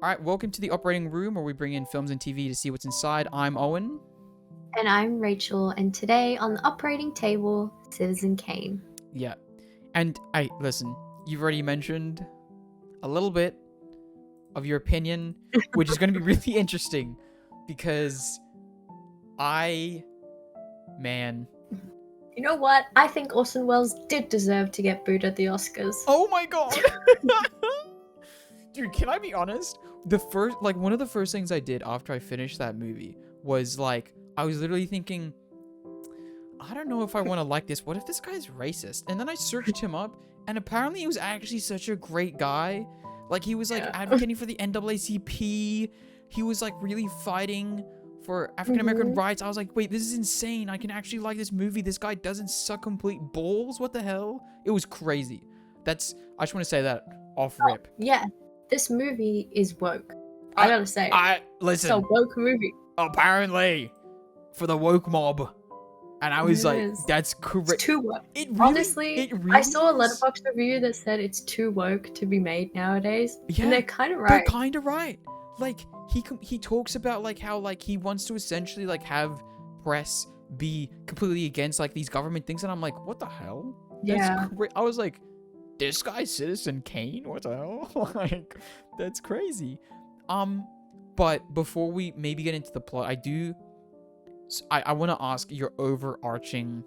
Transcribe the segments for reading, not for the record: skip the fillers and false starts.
All right, welcome to the operating room where we bring in films and TV to see what's inside. I'm Owen. And I'm Rachel, and today on the operating table, Citizen Kane. Yeah. And hey, listen, you've already mentioned a little bit of your opinion, which is going to be really interesting because man. You know what? I think Orson Welles did deserve to get booed at the Oscars. Oh my god. Dude, can I be honest? One of the first things I did after I finished that movie was I was literally thinking, I don't know if I want to like this. What if this guy's racist? And then I searched him up, and apparently he was actually such a great guy. Like, he was advocating for the NAACP. He was really fighting for African American rights. I was like, wait, this is insane. I can actually like this movie. This guy doesn't suck complete balls. What the hell? It was crazy. I just want to say that off rip. Yeah, this movie is woke. I gotta say. Listen. It's a woke movie. Apparently, for the woke mob. And I was that's correct. It's too woke. Honestly, I saw a Letterboxd review that said it's too woke to be made nowadays. Yeah, and they're kind of right. They're kind of right. He talks about how he wants to essentially have press be completely against these government things, and I'm like, what the hell? Yeah. I was like, this guy's Citizen Kane? What the hell? That's crazy. But before we maybe get into the plot, I want to ask your overarching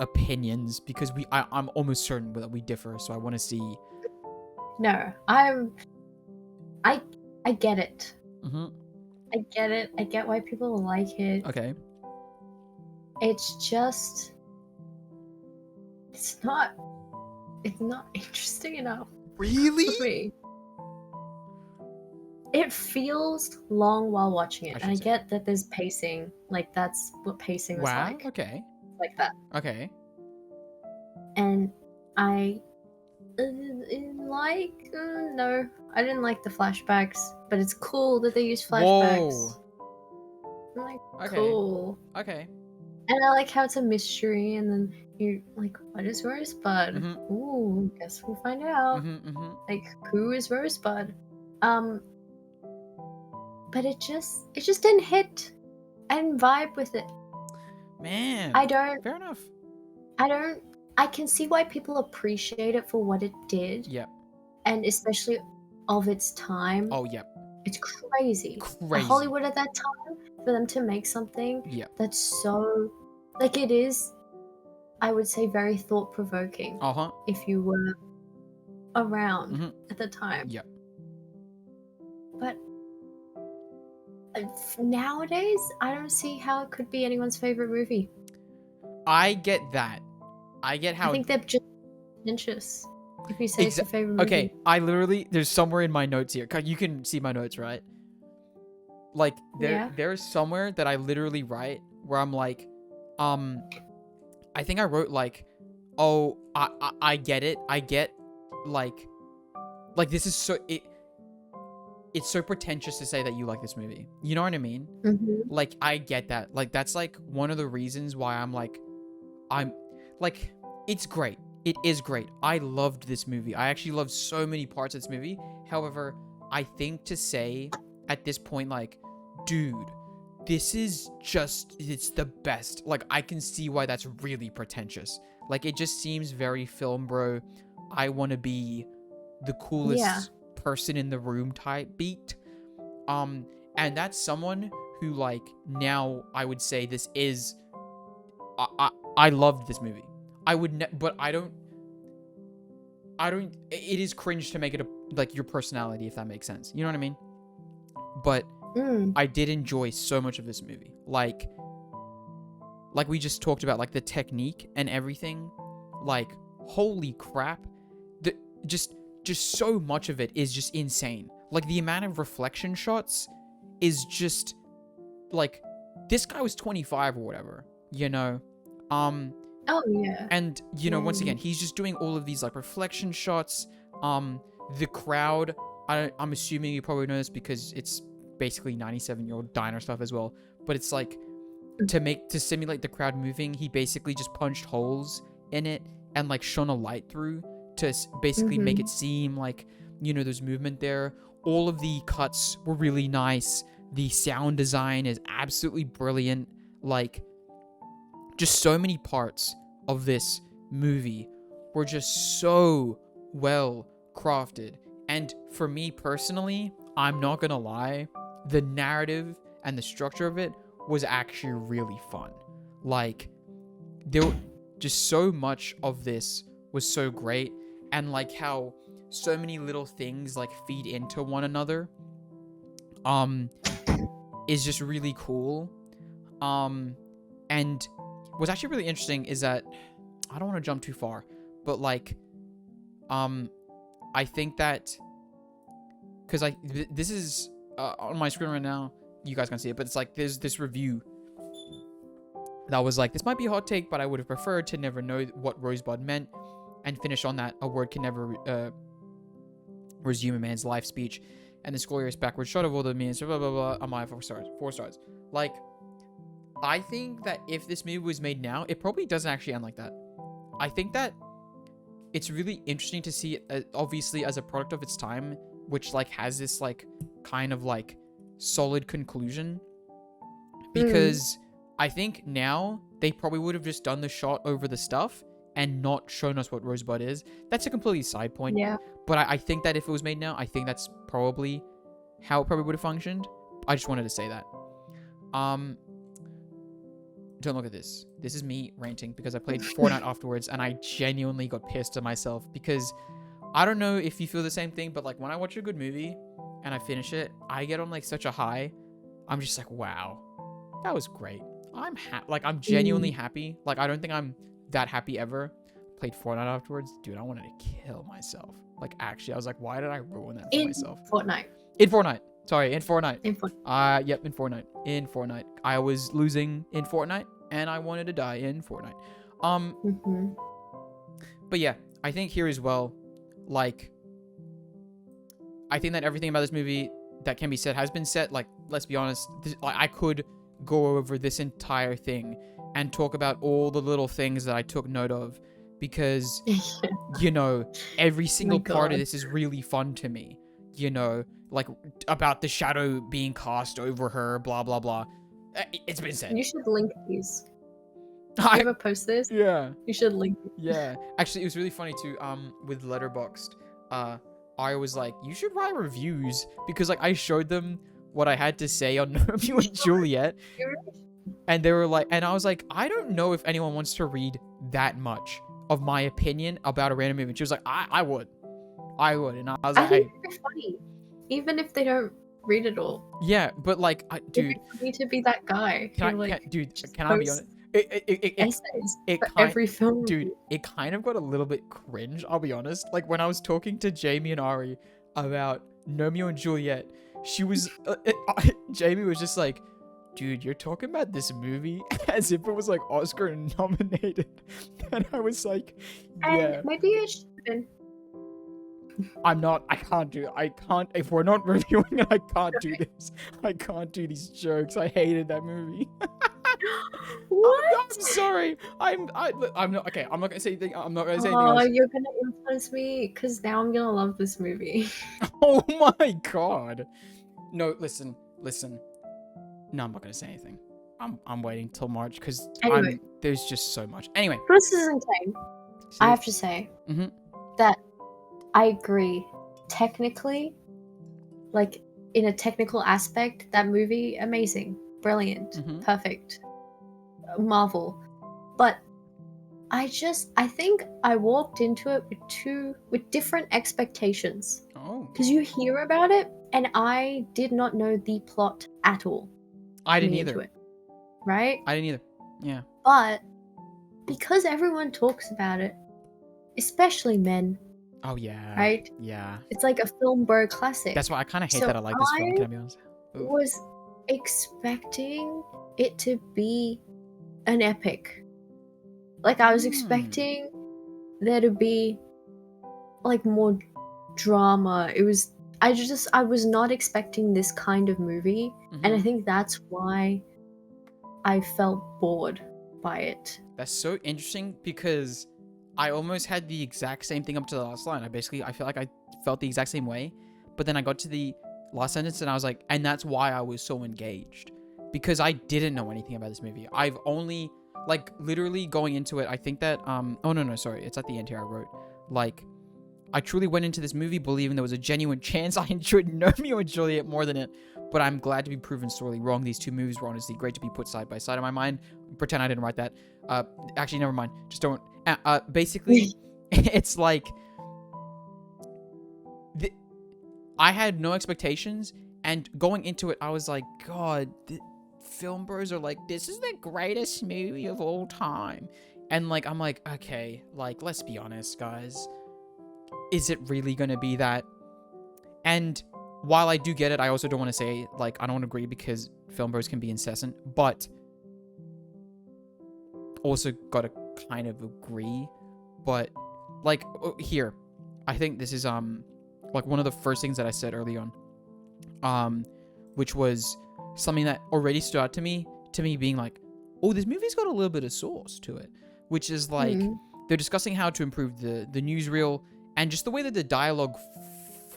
opinions because I'm almost certain that we differ, so I want to see. No, I get it. I get it. I get why people like it. Okay. It's just, it's not interesting enough. Really? For me. It feels long while watching it, and I get that there's pacing. That's what pacing is like. Wow, okay. Like that. Okay. And I no, I didn't like the flashbacks, but it's cool that they use flashbacks. Whoa. I'm cool. Okay. And I like how it's a mystery, and then you're like, what is Rosebud? Ooh, guess we'll find out. Who is Rosebud? But it just didn't hit. I didn't vibe with it. Man. Fair enough. I can see why people appreciate it for what it did. Yep. And especially of its time. Oh, yep. It's crazy. Hollywood at that time, for them to make something that's so, it is, I would say, very thought-provoking. If you were around at the time. Yep. But nowadays, I don't see how it could be anyone's favorite movie. I get that. I get how. I think they're just pretentious. If you say it's your favorite movie. Okay, I literally, there's somewhere in my notes here. You can see my notes, right? There's somewhere that I literally write where I'm like, I think I wrote oh, I get it. I get this is so it's so pretentious to say that you like this movie. You know what I mean? I get that. That's one of the reasons why I'm it's great. It is great. I loved this movie. I actually loved so many parts of this movie. However, I think to say at this point, dude, this is it's the best. I can see why that's really pretentious. It just seems very film bro. I want to be the coolest person in the room type beat. And that's someone who now I would say this is I loved this movie. I would but I don't it is cringe to make it your personality, if that makes sense. You know what I mean? But I did enjoy so much of this movie. Like we just talked about the technique and everything. Holy crap. Just so much of it is just insane. The amount of reflection shots is just this guy was 25 or whatever, you know. Oh yeah. And once again, he's just doing all of these reflection shots. The crowd, I'm assuming you probably know this because it's basically 97-year-old diner stuff as well, but it's to simulate the crowd moving, he basically just punched holes in it and shone a light through to basically make it seem like there's movement there. All of the cuts were really nice. The sound design is absolutely brilliant. Like, just so many parts of this movie were just so well crafted. And for me personally, I'm not gonna lie, the narrative and the structure of it was actually really fun. Like, there just so much of this was so great, and like how so many little things like feed into one another is just really cool. And what's actually really interesting is that I don't want to jump too far, but like I think that because this is on my screen right now, you guys can see it, but it's like there's this review that was like, this might be a hot take, but I would have preferred to never know what Rosebud meant, and finish on that, a word can never resume a man's life speech, and this glorious backward shot of all the means, blah blah blah. I'm 4 stars. 4 stars. Like, I think that if this movie was made now, it probably doesn't actually end like that. I think that it's really interesting to see it, obviously, as a product of its time, which like has this like kind of like solid conclusion, because I think now they probably would have just done the shot over the stuff and not shown us what Rosebud is. That's a completely side point. Yeah. But I think that if it was made now, I think that's probably how it probably would have functioned. I just wanted to say that. Don't look at this. This is me ranting because I played Fortnite afterwards, and I genuinely got pissed at myself because I don't know if you feel the same thing, but like when I watch a good movie and I finish it, I get on like such a high. I'm just like, wow, that was great. I'm genuinely happy. Like, I don't think I'm that happy ever. Played Fortnite afterwards. Dude, I wanted to kill myself. Like, actually, I was like, why did I ruin that for myself? In Fortnite. Sorry, in Fortnite. Yep, in Fortnite. In Fortnite. I was losing in Fortnite, and I wanted to die in Fortnite. But yeah, I think here as well, like, I think that everything about this movie that can be said has been said. Like, let's be honest, I could go over this entire thing and talk about all the little things that I took note of, because every single part of this is really fun to me, like about the shadow being cast over her, blah blah blah. It's been said. You should link these. If you ever post this, yeah, you should link it. Yeah, actually, it was really funny too. With Letterboxd, I was like, you should write reviews, because like I showed them what I had to say on Romeo and Juliet, and they were like, and I was like, I don't know if anyone wants to read that much of my opinion about a random movie. And she was like, I would, and I was like, I think it's funny, even if they don't read it all. Yeah, but like, dude, you need to be that guy. Can I be honest? It every film, dude, it kind of got a little bit cringe, I'll be honest. Like, when I was talking to Jamie and Ari about Romeo and Juliet, she was Jamie was just like, dude, you're talking about this movie as if it was like Oscar nominated. And I was like, yeah, and maybe it should have been. I can't do it. I can't, if we're not reviewing it, I can't do this. I can't do these jokes. I hated that movie. What? I'm sorry. I'm not okay. I'm not gonna say anything. I'm not gonna say anything else. Else. You're gonna influence me, because now I'm gonna love this movie. Oh my god. No, listen. No, I'm not gonna say anything. I'm waiting till March, because there's just so much. Anyway, this isn't Kane. I have to say that I agree. Technically, like in a technical aspect, that movie, amazing, brilliant, perfect, Marvel. But I think I walked into it with different expectations. Oh. Because you hear about it, and I did not know the plot at all. I didn't either. Right? I didn't either. Yeah. But because everyone talks about it, especially men. Oh yeah. Right? Yeah. It's like a film bro classic. That's why I kind of hate that I like this film, can I be honest? I was expecting it to be an epic. Like, I was expecting there to be like more drama. I was not expecting this kind of movie, and I think that's why I felt bored by it. That's so interesting, because I almost had the exact same thing up to the last line. I felt like I felt the exact same way. But then I got to the last sentence and I was like, and that's why I was so engaged, because I didn't know anything about this movie. I've only, like, literally going into it, I think that, oh no, sorry, it's at the end here I wrote, like, I truly went into this movie believing there was a genuine chance I enjoyed Romeo and Juliet more than it, but I'm glad to be proven sorely wrong. These two movies were honestly great to be put side by side in my mind. Pretend I didn't write that. Actually, never mind. Just don't. Basically, it's like, I had no expectations, and going into it, I was like, God, film bros are like, this is the greatest movie of all time. And, like, I'm like, okay, like, let's be honest, guys. Is it really gonna be that? And while I do get it, I also don't want to say, like, I don't agree, because film bros can be incessant, but also gotta kind of agree. But, like, here, I think this is, like, one of the first things that I said early on, which was something that already stood out to me being like, oh, this movie's got a little bit of sauce to it, which is like, they're discussing how to improve the newsreel, and just the way that the dialogue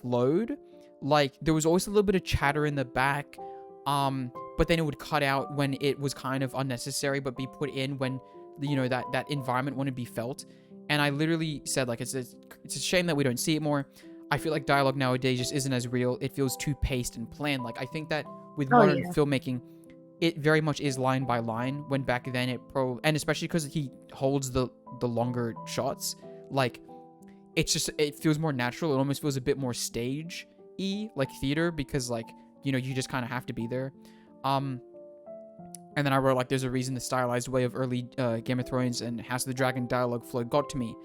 flowed. Like, there was always a little bit of chatter in the back, but then it would cut out when it was kind of unnecessary, but be put in when, you know, that environment wouldn't be felt. And I literally said, like, it's a shame that we don't see it more. I feel like dialogue nowadays just isn't as real. It feels too paced and planned. Like, I think that with modern filmmaking, it very much is line by line, when back then and especially because he holds the longer shots, like, it feels more natural. It almost feels a bit more stage-y, like theater, because, like, you know, you just kind of have to be there. And then I wrote, like, there's a reason the stylized way of early Game of Thrones and House of the Dragon dialogue flow got to me.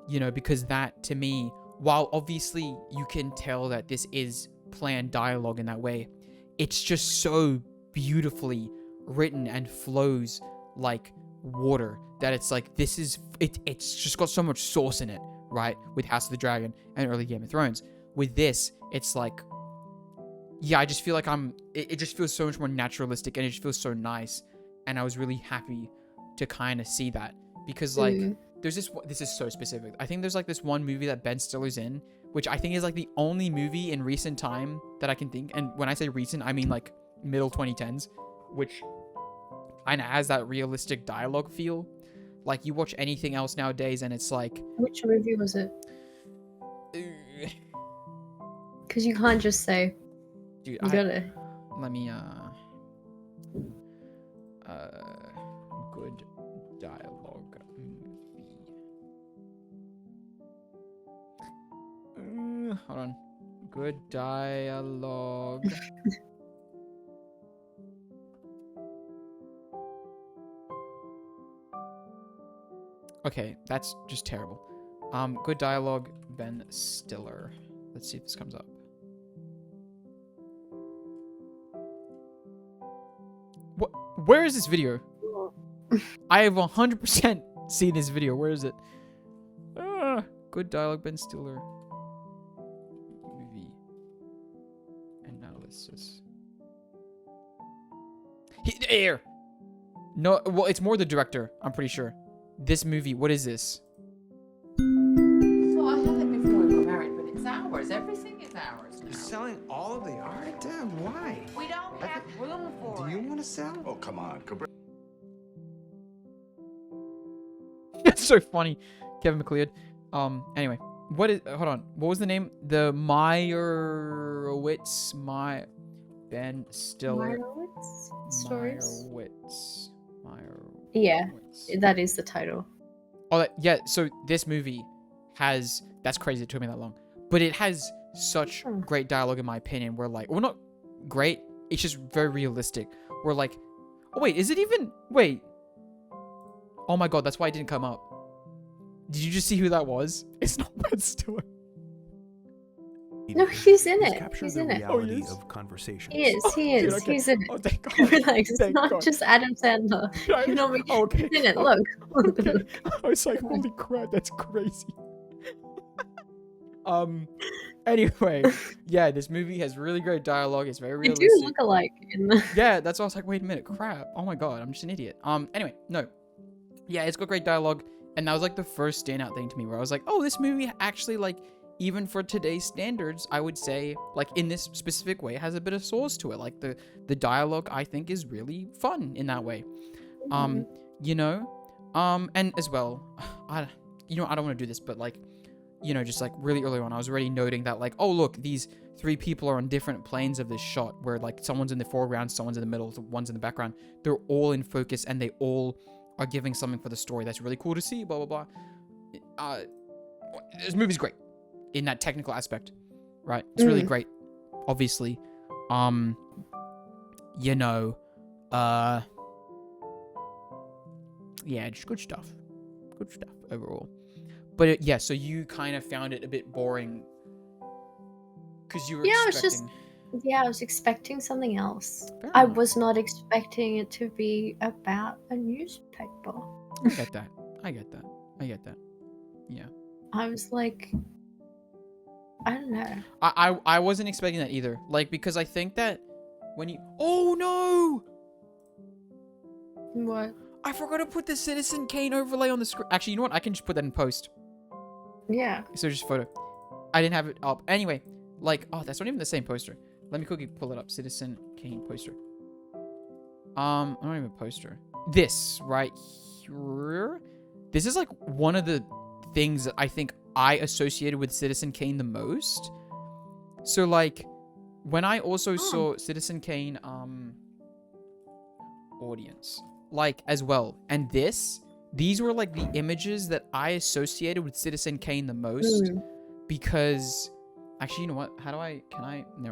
You know, because that, to me, while obviously you can tell that this is planned dialogue in that way, it's just so beautifully written and flows like water that it's like, it's just got so much sauce in it, right? With House of the Dragon and early Game of Thrones. With this, it's like, yeah, I just feel like it just feels so much more naturalistic, and it just feels so nice. And I was really happy to kind of see that, because, like, there's this is so specific. I think there's, like, this one movie that Ben Stiller's in, which I think is, like, the only movie in recent time that I can think. And when I say recent, I mean, like, middle 2010s, which kind of has that realistic dialogue feel. Like, you watch anything else nowadays and it's like... Which movie was it? Because you can't just say... Dude, you gotta... Let me, good dialogue movie. Hold on. Good dialogue. Okay, that's just terrible. Good dialogue, Ben Stiller. Let's see if this comes up. What? Where is this video? I have 100% seen this video. Where is it? Good dialogue, Ben Stiller. Movie analysis. Here. No, well, it's more the director. I'm pretty sure. This movie, what is this? So I had it before we were married, but it's ours. Everything is ours now. You're selling all of the art? Dad, why? We don't have room for it. Do you want to sell? Oh, come on. That's so funny. Kevin McLeod. Anyway, hold on. What was the name? The Meyerowitz, Ben Stiller. Meyerowitz stories? Meyerowitz. Yeah, that is the title. Oh, yeah. So this movie has, that's crazy. It took me that long, but it has such great dialogue, in my opinion. Where, like, well, not great. It's just very realistic. We're like, oh wait, is it even? Wait. Oh my God, that's why it didn't come up. Did you just see who that was? It's not Ben Stiller. No, he's in it. He's in it. Oh, he is? Of conversations. He is. He is. Dude, okay. He's in it. Oh, thank God. Relax. It's not just Adam Sandler. You know me. Okay. He's in it. Look. Okay. I was like, holy crap, that's crazy. Anyway, yeah, this movie has really great dialogue. It's very realistic. They do look alike. Yeah, that's why I was like, wait a minute, crap. Oh my God, I'm just an idiot. Anyway, no. Yeah, it's got great dialogue, and that was like the first standout thing to me, where I was like, oh, this movie actually, like, even for today's standards, I would say, like, in this specific way, it has a bit of sauce to it. Like, the dialogue, I think, is really fun in that way. You know? And as well, I don't want to do this, but, like, you know, just, like, really early on, I was already noting that, like, oh, look, these 3 people are on different planes of this shot, where, like, someone's in the foreground, someone's in the middle, one's in the background. They're all in focus, and they all are giving something for the story. That's really cool to see, blah, blah, blah. This movie's great in that technical aspect, right? It's really great, obviously. You know, yeah, just good stuff overall. But yeah, so you kind of found it a bit boring because you were expecting... I was expecting something else. I was not expecting it to be about a newspaper. I get that. Yeah. I was like, I don't know. I wasn't expecting that either. Like, because I think that when you... Oh, no! What? I forgot to put the Citizen Kane overlay on the screen. Actually, you know what? I can just put that in post. Yeah. So just photo. I didn't have it up. Anyway, like, oh, that's not even the same poster. Let me quickly pull it up. Citizen Kane poster. Not even a poster. This right here. This is like one of the things that I think I associated with Citizen Kane the most. So like, when I also saw Citizen Kane audience, like, as well, and these were like the images that I associated with Citizen Kane the most, because actually, you know what? Never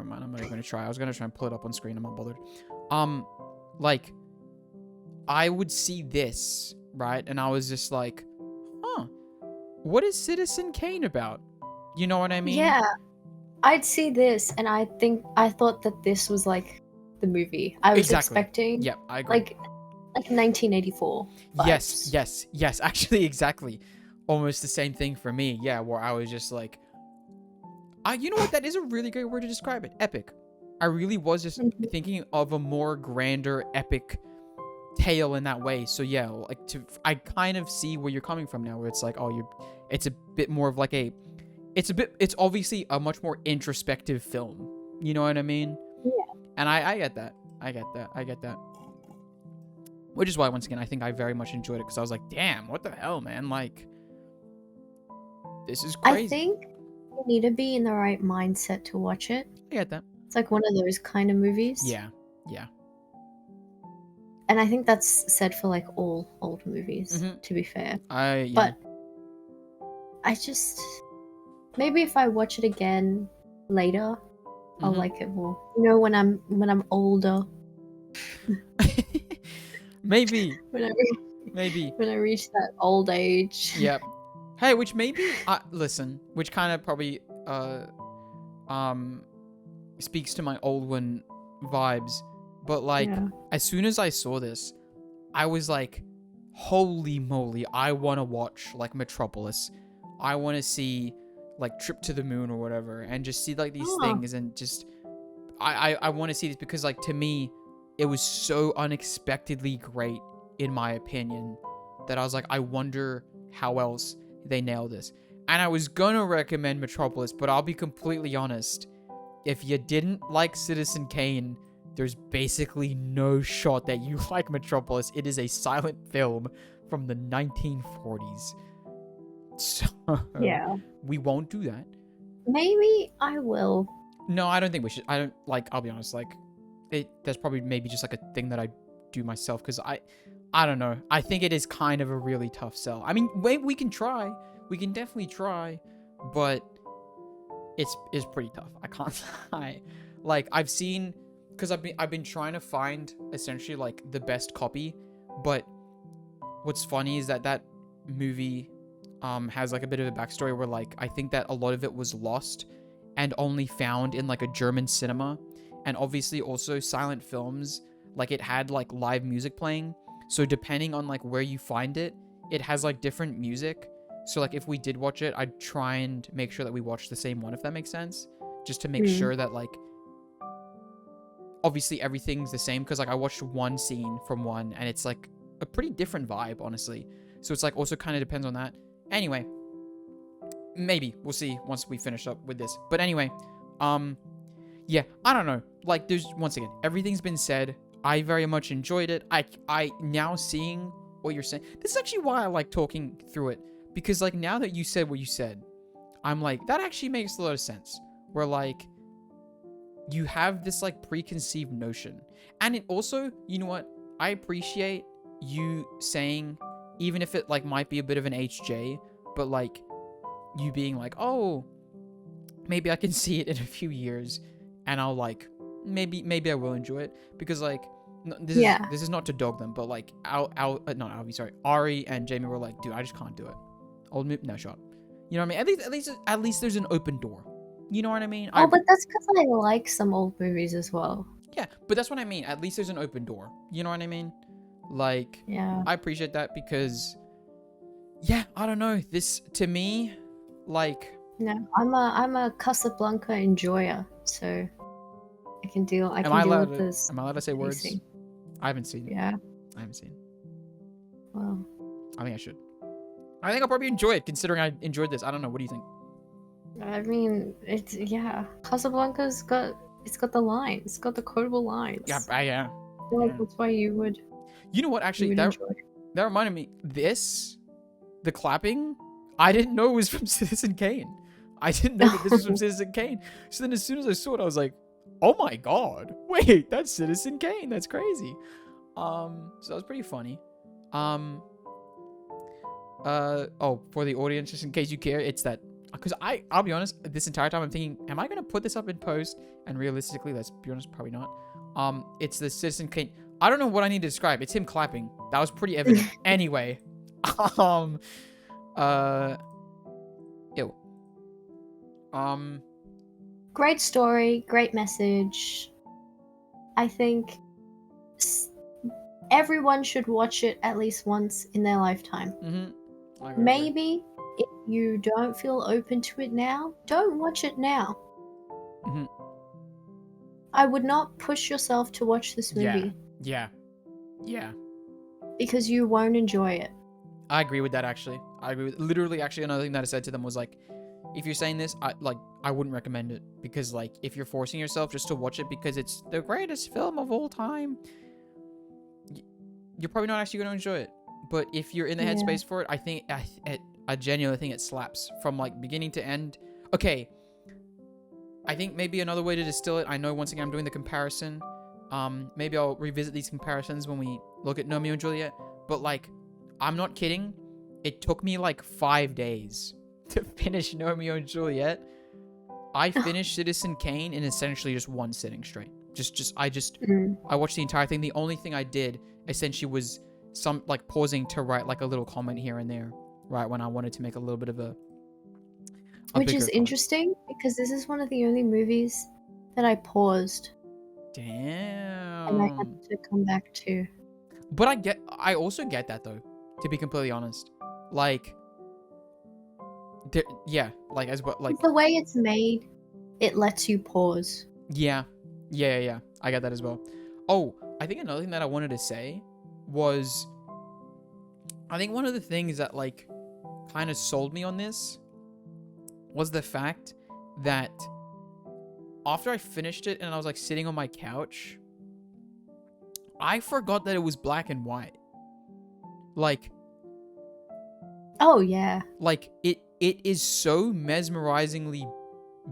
mind. I'm not even gonna try. I was gonna try and pull it up on screen. I'm not bothered. Like, I would see this, right? And I was just like, huh, what is Citizen Kane about? You know what I mean? Yeah. I'd see this, and I thought that this was like the movie. I was expecting. Yeah, I agree. Like 1984 vibes. Yes. Actually, exactly. Almost the same thing for me. Yeah, where I was just like, you know what? That is a really great word to describe it. Epic. I really was just thinking of a more grander, epic tale in that way. So yeah, like, I kind of see where you're coming from now, where it's like, it's a bit more of like it's obviously a much more introspective film. You know what I mean? Yeah. And I get that. I get that. Which is why, once again, I think I very much enjoyed it, because I was like, damn, what the hell, man? Like, this is crazy. I think you need to be in the right mindset to watch it. I get that. It's like one of those kind of movies. Yeah. And I think that's said for like all old movies, to be fair. But I just... Maybe if I watch it again later, I'll like it more. You know, when I'm older. Maybe. When I reach that old age. Yep. Hey, which maybe which kind of probably speaks to my old one vibes, but like, as soon as I saw this, I was like, holy moly, I want to watch like Metropolis. I want to see like Trip to the Moon or whatever, and just see like these things, and just I want to see this, because like, to me, it was so unexpectedly great, in my opinion, that I was like, I wonder how else they nail this. And I was gonna recommend Metropolis, but I'll be completely honest, if you didn't like Citizen Kane, there's basically no shot that you like Metropolis. It is a silent film from the 1940s. So yeah, we won't do that. Maybe I will. No, I don't think we should. I'll be honest, like, that's probably maybe just like a thing that I do myself, because I don't know. I think it is kind of a really tough sell. I mean, we can try. We can definitely try, but it's pretty tough. I can't lie. Like, I've seen, because I've been trying to find essentially like the best copy, but what's funny is that movie has like a bit of a backstory where, like, I think that a lot of it was lost and only found in like a German cinema. And obviously also silent films, like, it had like live music playing. So depending on like where you find it, it has like different music. So like, if we did watch it, I'd try and make sure that we watch the same one, if that makes sense. Just to make sure that, like, obviously everything's the same. Because like, I watched one scene from one, and it's like a pretty different vibe, honestly. So it's like, also kind of depends on that. Anyway, maybe we'll see once we finish up with this. But anyway, yeah, I don't know. Like, there's, once again, everything's been said. I very much enjoyed it. I now seeing what you're saying. This is actually why I like talking through it, because like now that you said what you said, I'm like, that actually makes a lot of sense. Where like you have this like preconceived notion, and it also, you know what? I appreciate you saying, even if it like might be a bit of an HJ, but like you being like, oh, maybe I can see it in a few years, and I'll like maybe I will enjoy it, because like this is not to dog them, but like Ari and Jamie were like, dude, I just can't do it. Old movie, no shot. You know what I mean? At least there's an open door. You know what I mean? But that's because I like some old movies as well. Yeah, but that's what I mean. At least there's an open door. You know what I mean? Like, yeah, I appreciate that, because, yeah, I don't know. This, to me, like... No, I'm a Casablanca enjoyer, so I can deal with this. Am I allowed to say words? Pacing. I haven't seen it. Yeah. I haven't seen it. Well, I think I should. I think I'll probably enjoy it, considering I enjoyed this. I don't know. What do you think? I mean, Casablanca's got the lines. It's got the quotable lines. Yeah. I feel like that's why you would. You know what? Actually, that reminded me. The clapping, I didn't know it was from Citizen Kane. I didn't know that this was from Citizen Kane. So then as soon as I saw it, I was like, oh my god, wait, that's Citizen Kane. That's crazy. So that was pretty funny. For the audience, just in case you care, it's that, because I'll be honest, this entire time I'm thinking, am I gonna put this up in post? And realistically, let's be honest, probably not. It's the Citizen Kane. I don't know what I need to describe. It's him clapping. That was pretty evident. Anyway, Great story, great message. I think everyone should watch it at least once in their lifetime. Mm-hmm. Maybe if you don't feel open to it now, don't watch it now. Mm-hmm. I would not push yourself to watch this movie. Yeah. Because you won't enjoy it. I agree with that, actually. Literally, actually, another thing that I said to them was like, if you're saying this, I wouldn't recommend it, because like if you're forcing yourself just to watch it because it's the greatest film of all time, you're probably not actually going to enjoy it. But if you're in the headspace for it, I think I genuinely think it slaps from like beginning to end. Okay, I think maybe another way to distill it, I know once again I'm doing the comparison. Maybe I'll revisit these comparisons when we look at Romeo and Juliet. But like, I'm not kidding. It took me like 5 days to finish Romeo and Juliet. I finished Citizen Kane in essentially just one sitting straight. I watched the entire thing. The only thing I did essentially was some like pausing to write like a little comment here and there, right when I wanted to make a little bit of a which is interesting, because this is one of the only movies that I paused. Damn. And I had to come back to. But I also get that though, to be completely honest. Like, like as well, like the way it's made, it lets you pause. Yeah. I get that as well. Oh, I think another thing that I wanted to say was, I think one of the things that like kind of sold me on this was the fact that after I finished it and I was like sitting on my couch, I forgot that it was black and white. Like, oh yeah, like it is so mesmerizingly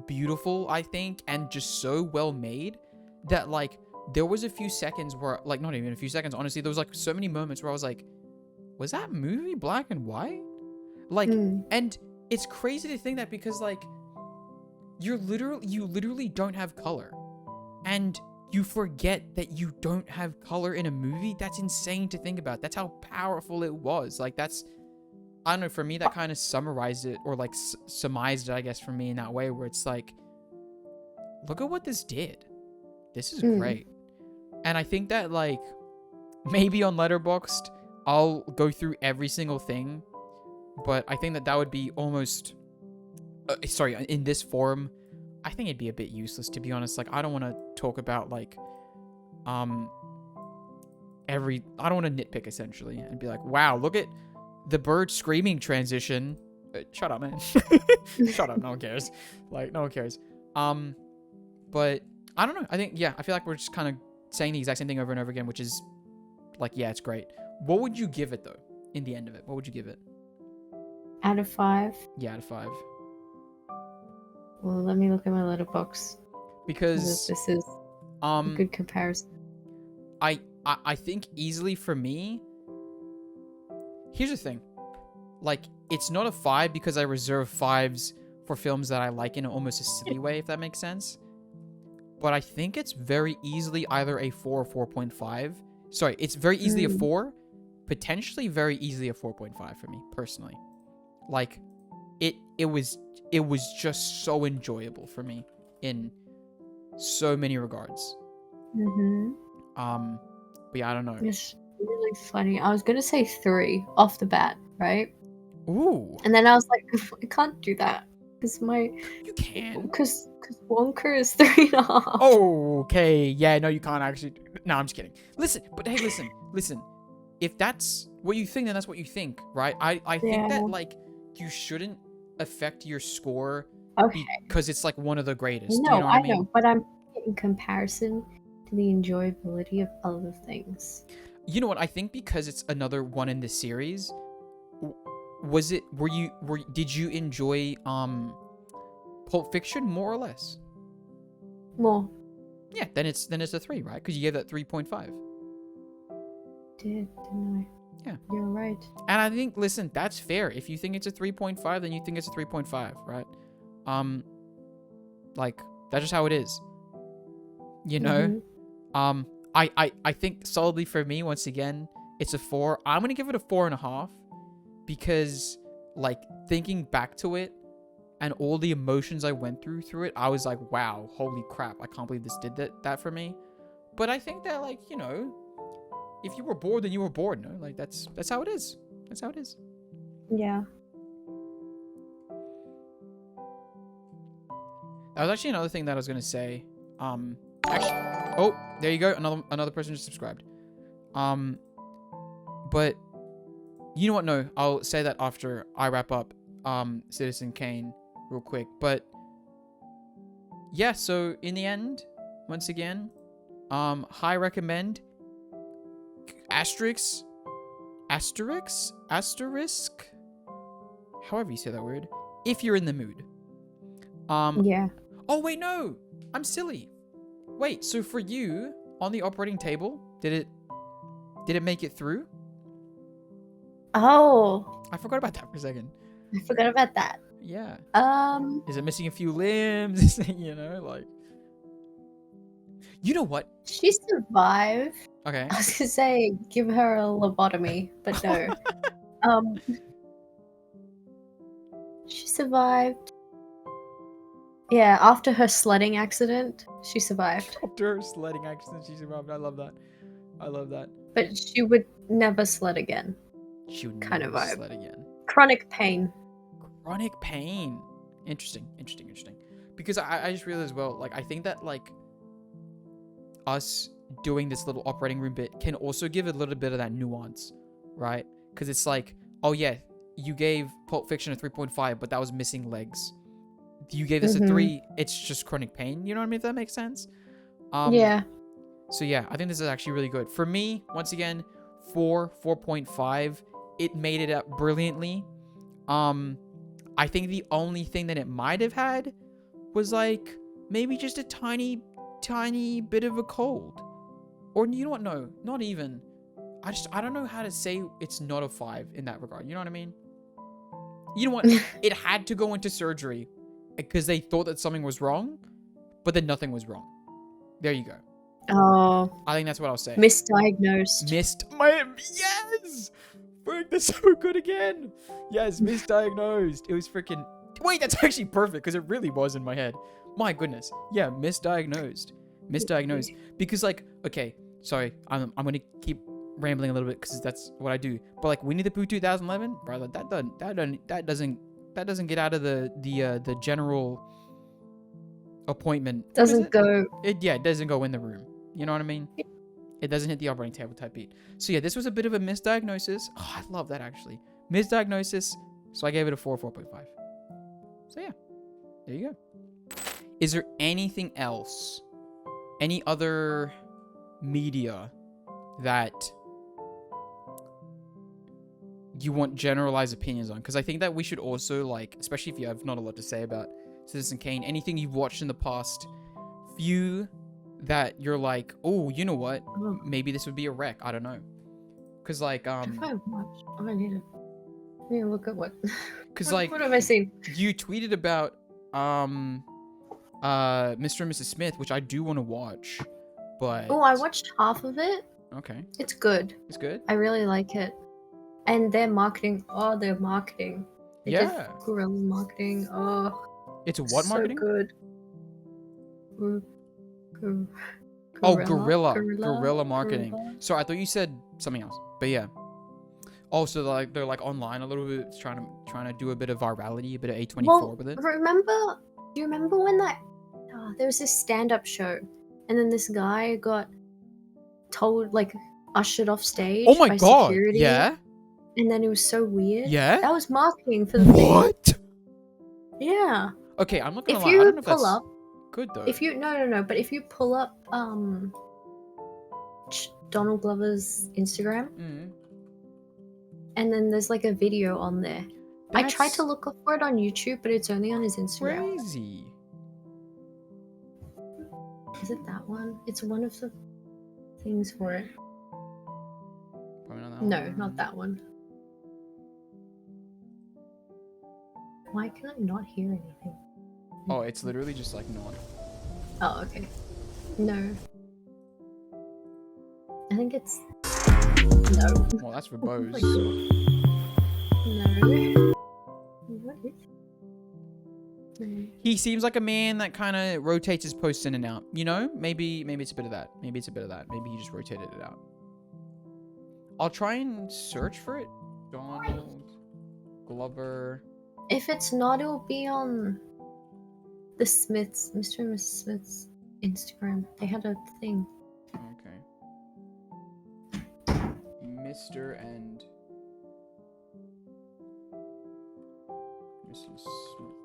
beautiful, I think, and just so well made that like there was a few seconds where, like, not even a few seconds, honestly, there was like so many moments where I was like, was that movie black and white? Like, and it's crazy to think that, because like you literally don't have color, and you forget that you don't have color in a movie. That's insane to think about. That's how powerful it was. Like, that's, I don't know, for me, that kind of summarized it, or like surmised it, I guess, for me in that way, where it's like, look at what this did. This is great. And I think that like maybe on Letterboxd I'll go through every single thing, but I think that would be almost in this forum, I think it'd be a bit useless, to be honest. Like, I don't want to talk about like I don't want to nitpick essentially and be like, wow, look at the bird screaming transition. shut up, man. Shut up. No one cares. Like, no one cares. But I don't know. I think, yeah, I feel like we're just kind of saying the exact same thing over and over again, which is like, yeah, it's great. What would you give it though? In the end of it, what would you give it? Out of 5? Yeah, out of 5. Well, let me look at my letterbox. Because this is a good comparison. I think easily for me, here's the thing. Like, it's not a 5 because I reserve 5s for films that I like in almost a silly way, if that makes sense. But I think it's very easily either a 4 or 4.5. Sorry, it's very easily a 4, potentially very easily a 4.5 for me, personally. Like, it was just so enjoyable for me in so many regards. But yeah, I don't know. It's really funny. I was gonna say 3 off the bat, right? Ooh. And then I was like, I can't do that because you can. Because Wonka is 3.5. Oh, okay. Yeah, no, you can't actually. No, I'm just kidding. Listen, but hey, listen. If that's what you think, then that's what you think, right? I think that like you shouldn't affect your score because it's like one of the greatest. No, you know what I mean? know, but I'm in comparison to the enjoyability of other things. You know what? I think because it's another one in the series. Did you enjoy Pulp Fiction more or less? More. Yeah, then it's a 3, right? Because you gave that 3.5. Didn't I? Yeah. You're right. And I think, listen, that's fair. If you think it's a 3.5, then you think it's a 3.5, right? Like, that's just how it is. You know? I think solidly for me, once again, it's a 4. I'm gonna give it a 4.5 because, like, thinking back to it and all the emotions I went through it, I was like, wow, holy crap, I can't believe this did that for me. But I think that, like, you know, if you were bored, then you were bored, no? Like, that's how it is. That's how it is. Yeah. That was actually another thing that I was gonna say. Actually, oh, there you go. Another person just subscribed. But you know what? No, I'll say that after I wrap up. Citizen Kane, real quick. But yeah, so in the end, once again, high recommend. Asterisk. However you say that word. If you're in the mood. Yeah. Oh wait, no, I'm silly. Wait, so for you on the operating table, did it make it through? Oh. I forgot about that for a second. I forgot about that. Yeah. Is it missing a few limbs? You know, like. You know what? She survived. Okay. I was gonna say give her a lobotomy, but no. She survived. Yeah, after her sledding accident, she survived. After her sledding accident, she survived. I love that. But she would never sled again. She would kind never of vibe. sled again. Chronic pain. Interesting. Because I just realized as well, like, I think that, like, us doing this little operating room bit can also give it a little bit of that nuance, right? Because it's like, oh yeah, you gave Pulp Fiction a 3.5, but that was missing legs. You gave this a 3, it's just chronic pain. You know what I mean? If that makes sense. Yeah. So yeah, I think this is actually really good. For me, once again, 4.5. It made it up brilliantly. I think the only thing that it might have had was like maybe just a tiny bit of a cold. Or you know what? No, not even. I don't know how to say it's not a 5 in that regard. You know what I mean? You know what? It had to go into surgery because they thought that something was wrong, but then nothing was wrong. There you go. Oh. I think that's what I'll say. Misdiagnosed. Yes! Frick, that's so good again. Yes, misdiagnosed. It was freaking... Wait, that's actually perfect because it really was in my head. My goodness. Yeah, misdiagnosed. Because, like, okay, sorry, I'm going to keep rambling a little bit because that's what I do. But, like, Winnie the Pooh 2011, brother, that doesn't get out of the general appointment. It doesn't go in the room. You know what I mean? It doesn't hit the operating table type beat. So yeah, this was a bit of a misdiagnosis. Oh, I love that actually. Misdiagnosis, So I gave it a 4.5. So yeah, there you go. Is there anything else, any other media that you want generalized opinions on? Because I think that we should also, like, especially if you have not a lot to say about Citizen Kane, anything you've watched in the past few that you're like, oh, you know what, maybe this would be a rec. I don't know. Because like I need to look at what. Because like, what have I seen? You tweeted about Mr. and Mrs. Smith, which I do want to watch, but I watched half of it. Okay. It's good. It's good. I really like it, and their marketing. Their marketing. They did guerrilla marketing. It's what marketing? So good. Guerilla marketing. Guerilla. Sorry, I thought you said something else. But yeah. Also, they're like online a little bit, trying to do a bit of virality, a bit of A24 with it. Do you remember when there was this stand-up show, and then this guy got told, like, ushered off stage by security? Yeah. And then it was so weird. Yeah. That was marketing for the thing. What? Yeah. Okay, I'm not gonna lie. If you I don't know if pull that's up, good though. If you but if you pull up Donald Glover's Instagram, and then there's like a video on there. I tried to look for it on YouTube, but it's only on his Instagram. Crazy. Is it that one? It's one of the things for it. No, not that one. Why can I not hear anything? Oh, it's literally just like not. Oh, okay. No. I think it's... No. Well, that's for Bose. No. What is it? He seems like a man that kind of rotates his posts in and out. You know? Maybe it's a bit of that. Maybe it's a bit of that. Maybe he just rotated it out. I'll try and search for it. Donald Glover. If it's not, it'll be on the Smiths, Mr. and Mrs. Smith's Instagram. They had a thing. Okay. Mr. and Mrs. Smith.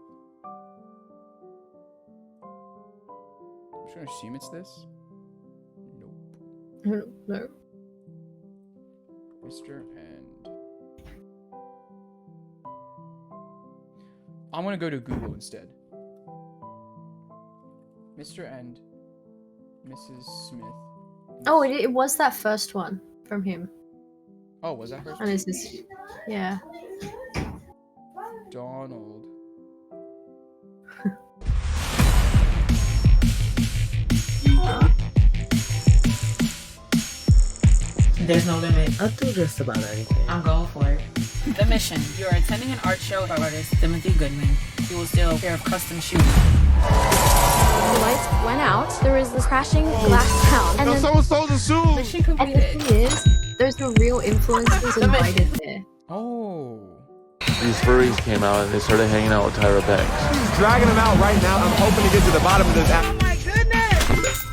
I'm just gonna assume it's this. Nope. No. Mr. and... I'm gonna go to Google instead. Mr. and Mrs. Smith. Oh, it was that first one from him. Oh, was that first? And is this? Yeah. Donald. There's no limit. I'll do just about anything. I'm going for it. The mission. You are attending an art show by artist Timothy Goodman. You will steal a pair of custom shoes. The lights went out. There was this crashing glass sound. And then someone stole the shoes! Mission completed. And the thing is, there's the real influencers invited there. Oh. These furries came out and they started hanging out with Tyra Banks. He's dragging them out right now. I'm hoping to get to the bottom of this. Oh my goodness!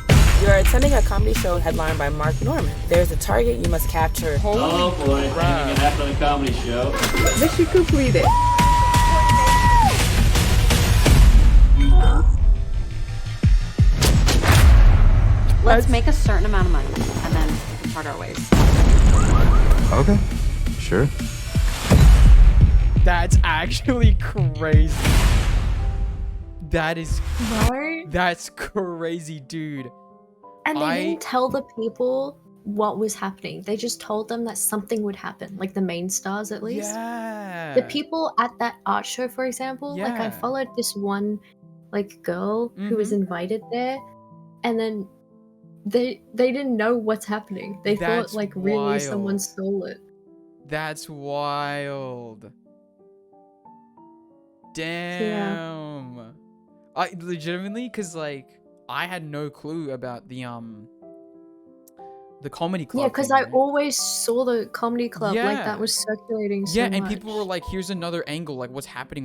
You are attending a comedy show headlined by Mark Norman. There's a target you must capture. Oh boy, hanging it after the comedy show. Mission completed. let's make a certain amount of money and then part our ways. Okay, sure. That's actually crazy. That is... Right? That's crazy, dude. And they didn't tell the people what was happening. They just told them that something would happen. Like the main stars, at least. Yeah. The people at that art show, for example, like I followed this one like girl who was invited there, and then they didn't know what's happening. They thought like really someone stole it. That's wild. Damn. Yeah. I legitimately, cause like I had no clue about the comedy club. Yeah, because I always saw the comedy club like that was circulating so much. And people were like, here's another angle, like what's happening.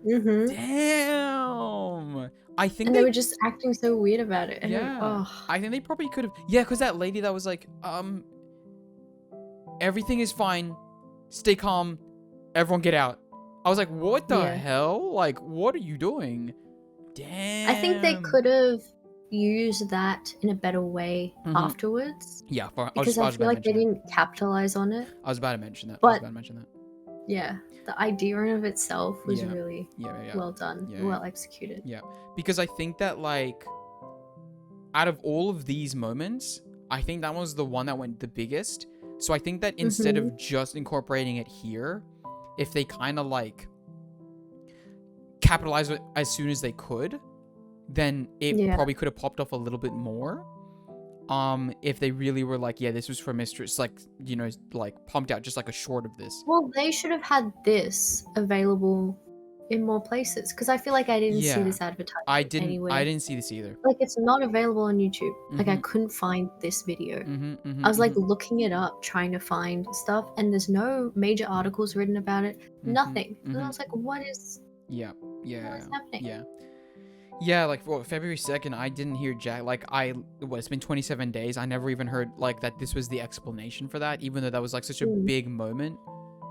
Mm-hmm. Damn. I think they were just acting so weird about it. And I think they probably could have. Yeah, because that lady that was like, everything is fine, stay calm, everyone get out. I was like, what the hell? Like, what are you doing? Damn. I think they could have used that in a better way afterwards. Yeah, because I feel like they didn't capitalize on it. I was about to mention that. But yeah, the idea in of itself was really well done, well executed. Yeah, because I think that like out of all of these moments, I think that was the one that went the biggest. So I think that instead of just incorporating it here, if they kind of like capitalized it as soon as they could, then it probably could have popped off a little bit more. If they really were like, yeah, this was for Mistress, like, you know, like pumped out just like a short of this. Well, they should have had this available in more places, because I feel like I didn't see this advertisement anywhere. I didn't see this either. Like, it's not available on YouTube. Like, I couldn't find this video. I was like looking it up, trying to find stuff, and there's no major articles written about it. Nothing. And I was like, what is happening? Yeah, like February 2nd, I didn't hear Jack. Like, it's been 27 days. I never even heard like that this was the explanation for that, even though that was like such a big moment,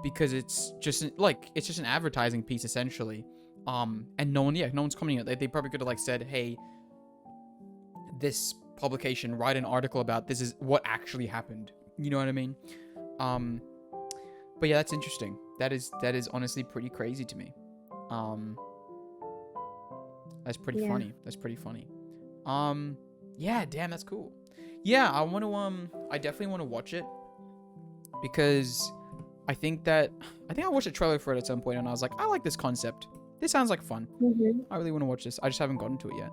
because it's just an advertising piece essentially. And no one's commenting on it. They probably could have like said, hey, this publication, write an article about this is what actually happened. You know what I mean? But yeah, that's interesting. That is honestly pretty crazy to me. That's pretty funny. That's pretty funny. Yeah, damn, that's cool. Yeah, I definitely want to watch it, because I think I watched a trailer for it at some point and I was like, I like this concept. This sounds like fun. I really want to watch this. I just haven't gotten to it yet.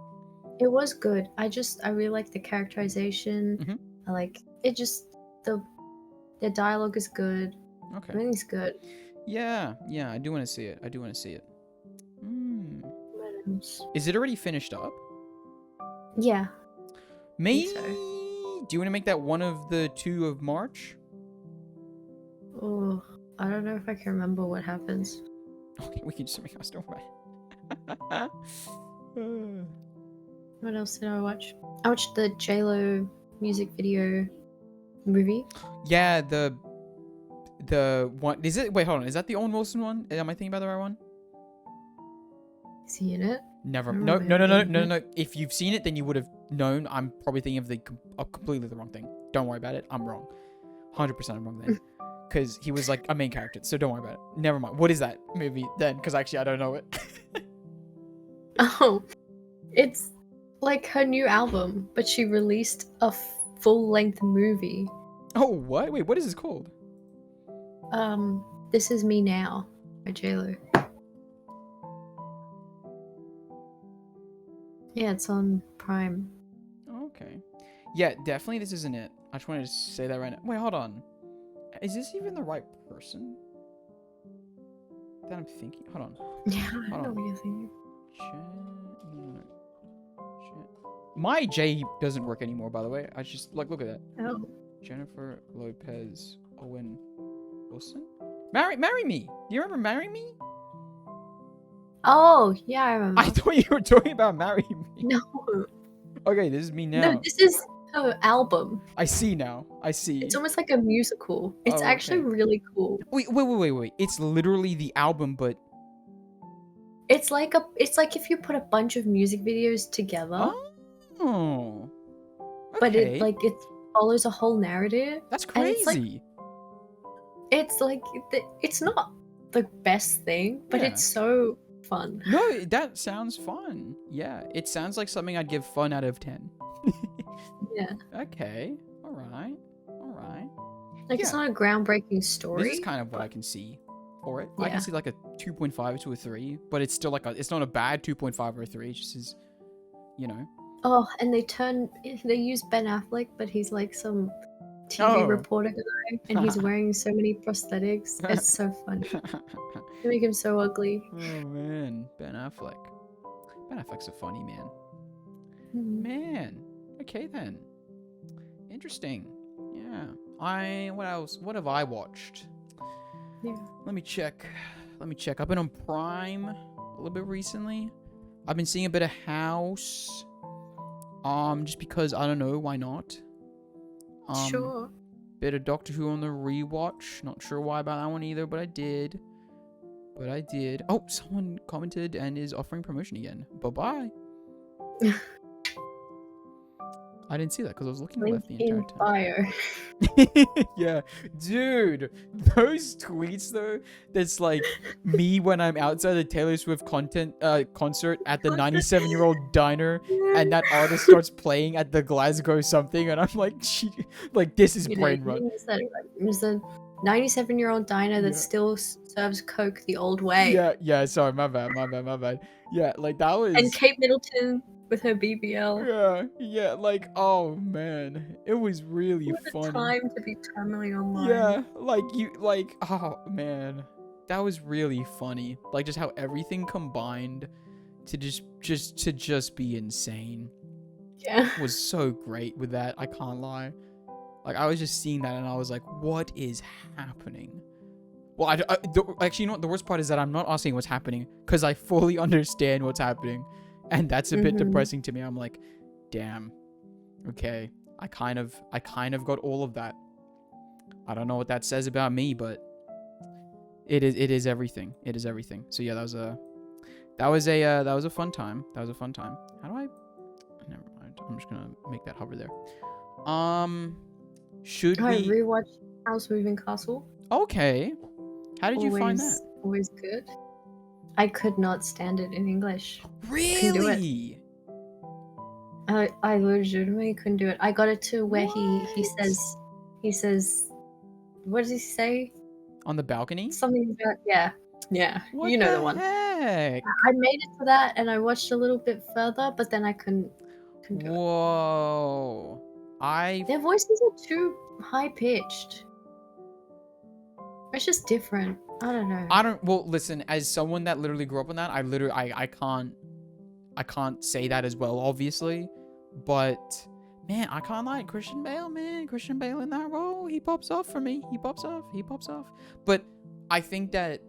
It was good. I really like the characterization. I like it. Just the dialogue is good. Okay. Everything's good. Yeah, I do want to see it. Is it already finished up? Yeah. Maybe. So. Do you want to make that one of the 2 of March? Oh, I don't know if I can remember what happens. Okay, we can just make us don't worry. What else did I watch? I watched the JLo music video movie. Yeah, the one. Is it? Wait, hold on. Is that the Owen Wilson one? Am I thinking about the right one? Is he in it? Never. No. If you've seen it, then you would have known. I'm probably thinking of completely the wrong thing. Don't worry about it. I'm wrong. 100% I'm wrong then. Because he was like a main character. So don't worry about it. Never mind. What is that movie then? Because actually I don't know it. Oh. It's like her new album, but she released a full-length movie. Oh, what? Wait, what is this called? This Is Me Now by JLo. Yeah, it's on Prime. Okay. Yeah, definitely this isn't it. I just wanted to say that right now. Wait, hold on. Is this even the right person that I'm thinking? Hold on. Yeah, I know what you're thinking. My J doesn't work anymore, by the way. I just, like, look at that. Oh. Jennifer Lopez Owen Wilson? Marry Me! Do you remember Marry Me? Oh, yeah, I remember. I thought you were talking about Marry Me. No. Okay, this is me now. No, this is her album. I see now. I see. It's almost like a musical. It's actually really cool. Wait. It's literally the album, but it's like if you put a bunch of music videos together. Oh. Okay. But it follows a whole narrative. That's crazy. It's not the best thing, but it's so fun. No, that sounds fun. Yeah, it sounds like something I'd give fun out of 10. Yeah. Okay. All right. Like, it's not a groundbreaking story. This is kind of what I can see for it. Yeah. I can see like a 2.5 to a 3, but it's still it's not a bad 2.5 or a 3. It just is, you know. Oh, and they use Ben Affleck, but he's like some TV reporter guy, and he's wearing so many prosthetics. It's so funny. They make him so ugly. Oh man, Ben Affleck. Ben Affleck's a funny man. Man. Okay then. Interesting. Yeah. What else? What have I watched? Yeah. Let me check. I've been on Prime a little bit recently. I've been seeing a bit of House. Just because I don't know, why not? Sure. Bit of Doctor Who on the rewatch. Not sure why about that one either, but I did. But I did. Oh, someone commented and is offering promotion again. Bye-bye. I didn't see that because I was looking left the entire time. Bio. Yeah, dude, those tweets though. That's like me when I'm outside the Taylor Swift concert at the 97-year-old diner, and that artist starts playing at the Glasgow something, and I'm like, this is brain rot. There's a 97-year-old diner that still serves Coke the old way. Yeah. Sorry, my bad. Yeah, like that was. And Kate Middleton with her BBL. Yeah, like, oh man, it was really funny. Time to be terminally online. Yeah, oh man, that was really funny. Like, just how everything combined to just be insane. Yeah, was so great with that. I can't lie. Like, I was just seeing that and I was like, what is happening? Well, actually, you know what? The worst part is that I'm not asking what's happening because I fully understand what's happening. And that's a bit depressing to me. I'm like, damn. Okay. I kind of got all of that. I don't know what that says about me, but it is everything. It is everything. So yeah, that was a fun time. How do I never mind. I'm just gonna make that hover there. Should we rewatch House Moving Castle? Okay. How did you find that? Always good. I could not stand it in English. Really? I legitimately couldn't do it. I got it to where he says, what does he say? On the balcony? Something about yeah. What you know the one. Heck? I made it to that and I watched a little bit further, but then I couldn't do it. Whoa. Their voices are too high pitched. It's just different. I don't know. Well, listen, as someone that literally grew up on that, I can't say that as well, obviously. But man, I can't lie. Christian Bale in that role, he pops off for me. He pops off. But I think that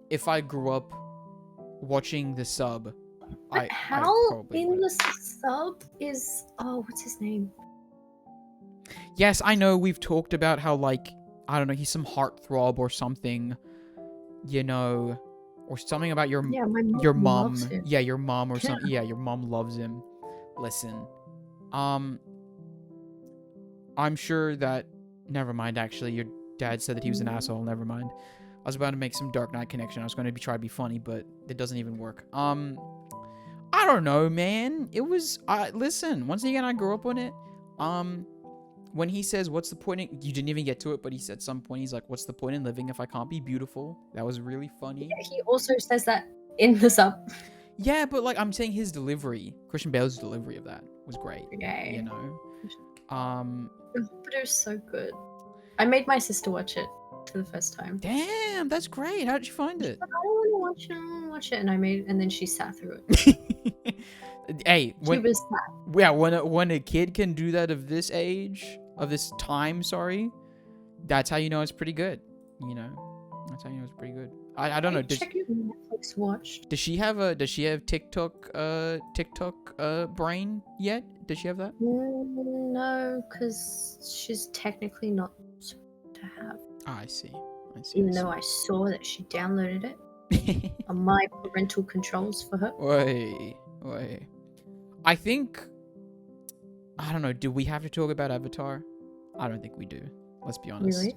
if I grew up watching the sub, Howl in the sub is what's his name? Yes, I know we've talked about how, like, I don't know, he's some heartthrob or something, you know, or something about your mom. Yeah, your mom or something. Yeah, your mom loves him. Listen, I'm sure that. Never mind. Actually, your dad said that he was an asshole. Never mind. I was about to make some Dark Knight connection. I was going to try to be funny, but it doesn't even work. I don't know, man. It was. Listen. Once again, I grew up on it. When he says, what's the point in... You didn't even get to it, but he said at some point, he's like, what's the point in living if I can't be beautiful? That was really funny. Yeah, he also says that in the sub. Yeah, but, like, I'm saying his delivery, Christian Bale's delivery of that was great. Yeah. You know? But it was so good. I made my sister watch it for the first time. Damn, that's great. How did you find it? I don't want to watch it. And then she sat through it. Hey, when a kid can do that of this age, of this time, sorry, that's how you know it's pretty good. You know, that's how you know it's pretty good. I don't know. Check your Netflix watched. Does she have TikTok brain yet? Does she have that? No, because she's technically not supposed to have. Oh, I see. Even though I saw that she downloaded it on my parental controls for her. Wait. I think, I don't know, do we have to talk about Avatar? I don't think we do. Let's be honest. Really?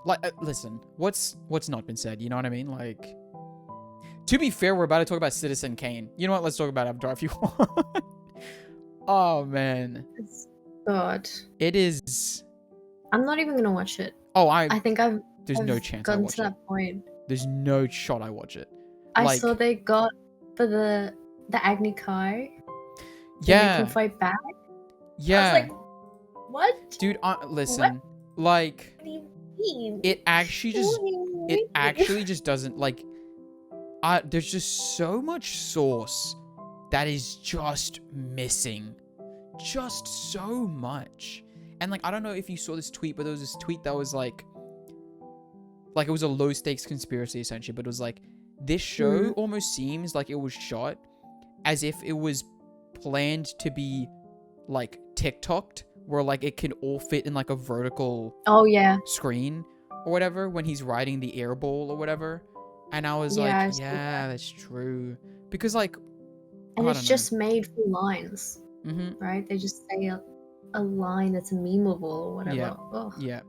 Like, listen, what's not been said, you know what I mean? Like, to be fair, we're about to talk about Citizen Kane. You know what? Let's talk about Avatar if you want. Oh, man. God. It is. I'm not even going to watch it. Oh, I think There's no chance I watch it. To that point. There's no shot I watch it. I saw they got for the Agni Kai. Yeah. They can fight back. Yeah. I was like, what? Dude, listen. What? Like, what do you mean? It actually just doesn't, like, there's just so much sauce that is just missing. Just so much. And, like, I don't know if you saw this tweet, but there was this tweet that was like it was a low stakes conspiracy essentially, but it was like, this show almost seems like it was shot as if it was planned to be like TikToked, where like it can all fit in like a vertical screen or whatever when he's riding the air bowl or whatever. And I was like, yeah, that's true. Because like, and it's just made for lines, right? They just say a line that's memeable or whatever. Yeah.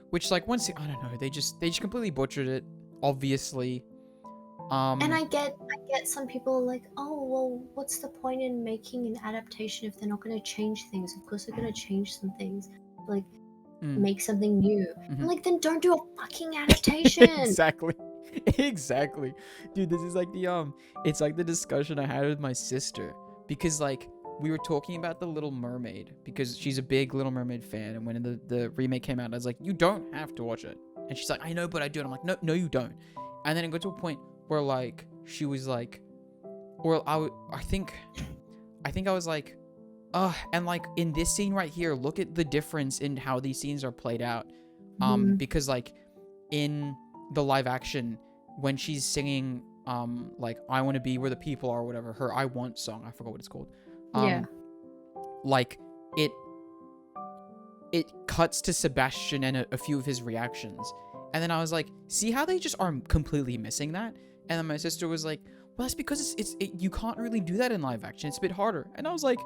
Which like once I don't know, they just completely butchered it, obviously. And I get some people are like, oh well, what's the point in making an adaptation if they're not going to change things? Of course they're going to change some things, like make something new. I'm like, then don't do a fucking adaptation. Exactly, dude. This is like the it's like the discussion I had with my sister, because like we were talking about the Little Mermaid, because she's a big Little Mermaid fan, and when the remake came out, I was like, you don't have to watch it, and she's like, I know, but I do. And I'm like, no you don't. And then it got to a point where like she was like, or I think I was like, and like in this scene right here, look at the difference in how these scenes are played out. Because like in the live action, when she's singing like I want to be where the people are or whatever, her I Want song, I forgot what it's called. Like it cuts to Sebastian and a few of his reactions. And then I was like, see how they just are completely missing that? And then my sister was like, well, that's because you can't really do that in live action. It's a bit harder. And I was like,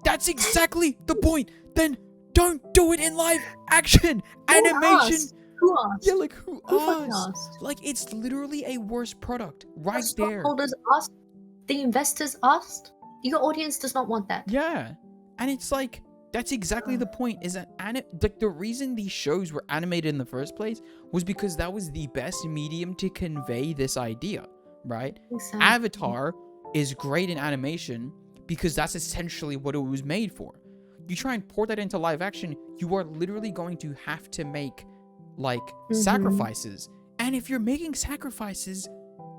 that's exactly the point. Then don't do it in live action. Animation. Who asked? Yeah, like who asked? Like it's literally a worse product right there. The stockholders asked. The investors asked. Your audience does not want that. Yeah, and it's like that's exactly the point. Is that like the reason these shows were animated in the first place was because that was the best medium to convey this idea, right? Exactly. Avatar is great in animation because that's essentially what it was made for. You try and port that into live action, you are literally going to have to make like sacrifices. And if you're making sacrifices,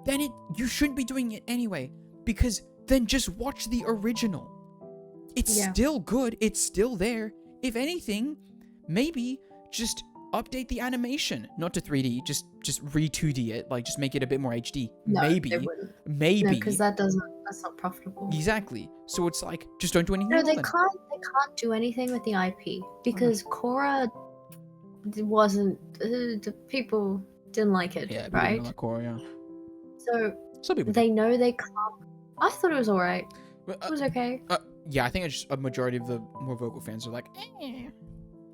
then you shouldn't be doing it anyway, because then just watch the original. It's still good. It's still there. If anything, maybe just update the animation, not to 3D, just re-2D it, like just make it a bit more HD. No, maybe, because that's not profitable. Exactly. So it's like just don't do anything. No, they can't do anything with the IP because Korra wasn't. The people didn't like it, right? Didn't like Korra, yeah. So they know they can't. I thought it was alright. It was okay. Yeah, I think it's just a majority of the more vocal fans are like,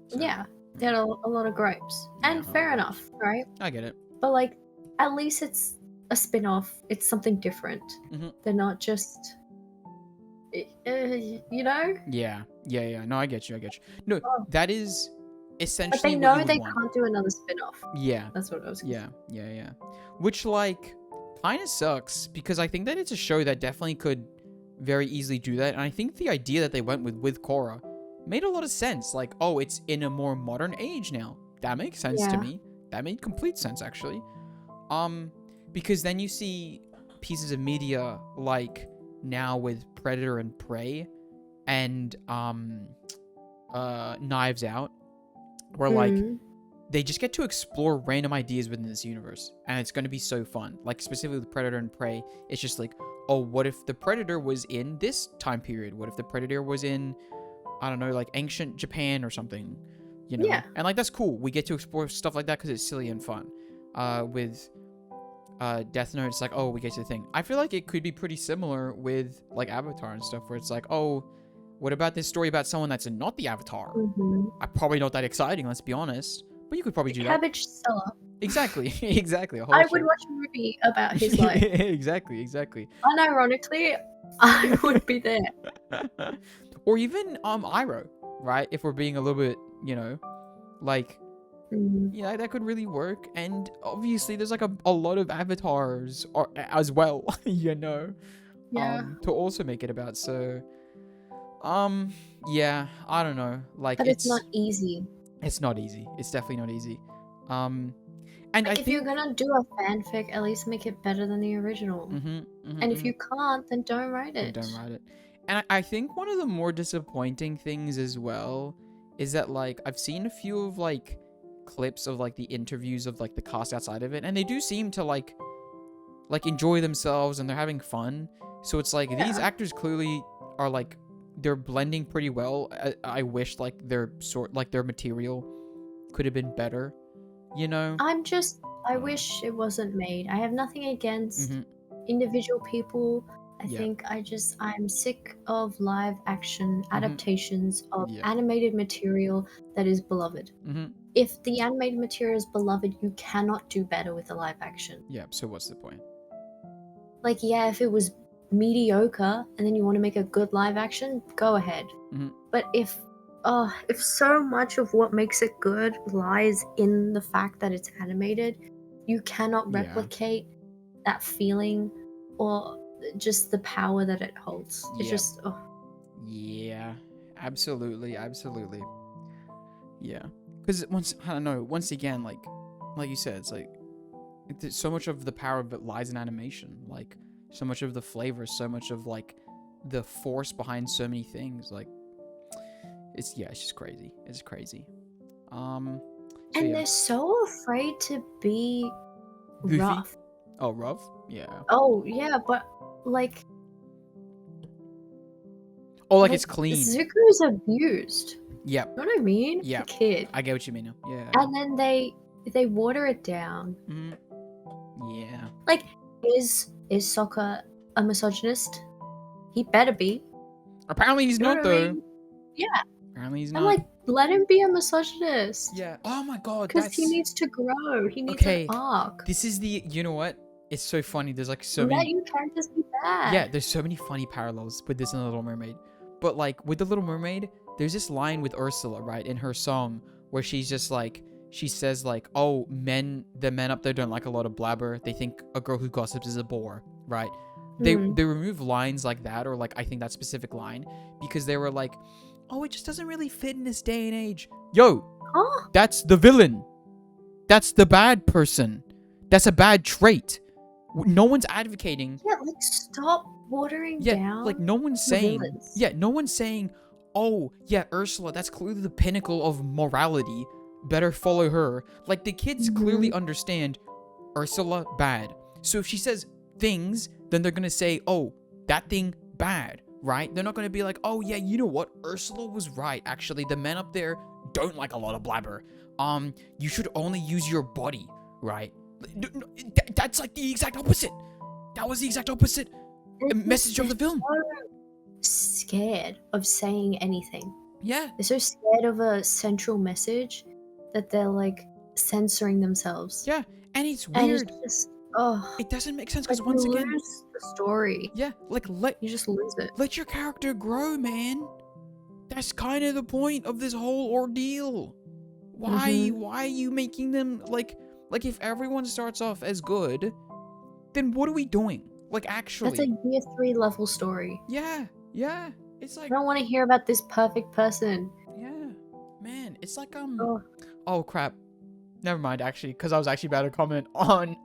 So, yeah, they had a lot of gripes, and fair enough, right? I get it. But like, at least it's a spin-off. It's something different. They're not just, you know? Yeah. No, I get you. No, that is essentially. But they know they can't do another spin-off. Yeah, that's what I was. Yeah. Which like kind of sucks, because I think that it's a show that definitely could very easily do that, and I think the idea that they went with Korra made a lot of sense. Like, oh, it's in a more modern age now. That makes sense to me. That made complete sense, actually. Because then you see pieces of media like now with Predator and Prey and Knives Out, where like they just get to explore random ideas within this universe, and it's going to be so fun. Like specifically with Predator and Prey, it's just like, oh, what if the Predator was in this time period? What if the Predator was in, I don't know, like ancient Japan or something, you know? Yeah. And like, that's cool. We get to explore stuff like that because it's silly and fun. With Death Note, it's like, oh, we get to the thing. I feel like it could be pretty similar with like Avatar and stuff, where it's like, oh, what about this story about someone that's not the Avatar? Probably not that exciting, let's be honest. But you could probably do that. Cabbage seller. Exactly. I would watch a movie about his life. Exactly. Unironically, I would be there. Or even Iroh, right? If we're being a little bit, you know, like, yeah, that could really work. And obviously, there's like a lot of avatars as well, you know, to also make it about. So, yeah, I don't know. Like, but it's not easy. It's not easy. It's definitely not easy. And like, if you're gonna do a fanfic, at least make it better than the original. And if you can't, then don't write it. And I think one of the more disappointing things as well is that like I've seen a few of like clips of like the interviews of like the cast outside of it, and they do seem to like enjoy themselves and they're having fun. So it's like these actors clearly are like, they're blending pretty well. I wish like their material could have been better, you know? I'm just I wish it wasn't made. I have nothing against individual people. I think I'm sick of live action adaptations of animated material that is beloved. If the animated material is beloved, you cannot do better with a live action. Yeah, so what's the point? Like, yeah, if it was mediocre and then you want to make a good live action, go ahead. But if so much of what makes it good lies in the fact that it's animated, you cannot replicate that feeling or just the power that it holds. It's just Yeah, absolutely. Yeah, because once again, like you said, it's like so much of the power of it lies in animation. Like so much of the flavor, so much of like the force behind so many things. Like it's just crazy. It's crazy. And they're so afraid to be Goofy? rough. Oh, rough? Yeah. Oh yeah, but like. Oh, like it's clean. Zuko's abused. Yep. You know what I mean? Yeah. The kid. I get what you mean now. Yeah. And then they water it down. Yeah. Like, is Sokka a misogynist? He better be. Apparently he's not though. Yeah. Apparently he's not. I'm like, let him be a misogynist. Yeah. Oh my god. Because he needs to grow. He needs an arc. This is you know what? It's so funny. There's like so Let many. your characters be bad. Yeah, there's so many funny parallels with this and The Little Mermaid. But like with The Little Mermaid, there's this line with Ursula, right, in her song where she's just like, she says like, oh, the men up there don't like a lot of blabber. They think a girl who gossips is a bore, right? They remove lines like that, or like I think that specific line, because they were like, oh, it just doesn't really fit in this day and age. Yo, that's the villain. That's the bad person. That's a bad trait. No one's advocating. Yeah, like stop watering down. Like no one's saying. Villains. Yeah, no one's saying, oh, yeah, Ursula, that's clearly the pinnacle of morality. Better follow her. Like the kids clearly understand Ursula bad. So if she says things, then they're gonna say, oh, that thing bad, right? They're not gonna be like, oh yeah, you know what? Ursula was right. Actually, the men up there don't like a lot of blabber. You should only use your body, right? That's like the exact opposite. That was the exact opposite message of the film. So scared of saying anything. Yeah. They're so scared of a central message that they're like censoring themselves. Yeah, and it's weird. And it's just, it doesn't make sense because like once you again, lose the story. Yeah, like you just lose it. Let your character grow, man. That's kind of the point of this whole ordeal. Why are you making them like if everyone starts off as good, then what are we doing? Like actually, that's a year 3 level story. Yeah. It's like I don't want to hear about this perfect person. Yeah, man. It's like Oh crap. Never mind, actually, because I was actually about to comment on